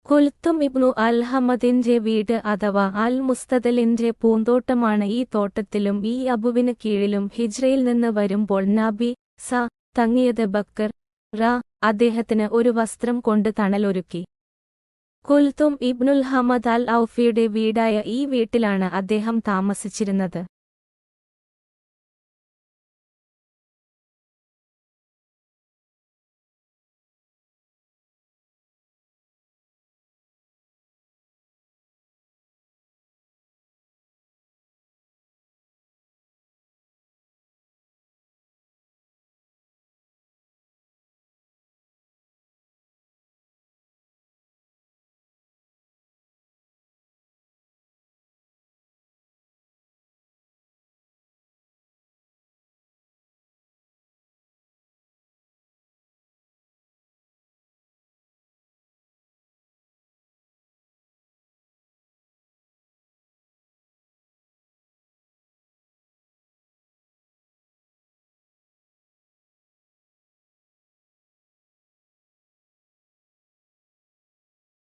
കുൽത്തും ഇബ്നു അൽ ഹമദിന്റെ വീട് അഥവാ അൽ മുസ്തദലിന്റെ പൂന്തോട്ടമാണ്. ഈ തോട്ടത്തിലും ഈ അബുവിന് കീഴിലും ഹിജ്റയിൽ നിന്ന് വരുമ്പോൾ നബി തങ്ങിയത് ബക്കർ അദ്ദേഹത്തിന് ഒരു വസ്ത്രം കൊണ്ട് തണലൊരുക്കി. കുൽത്തും ഇബ്നുൽ ഹമദ് അൽ ഔഫിയുടെ വീടായ ഈ വീട്ടിലാണ് അദ്ദേഹം താമസിച്ചിരുന്നത്.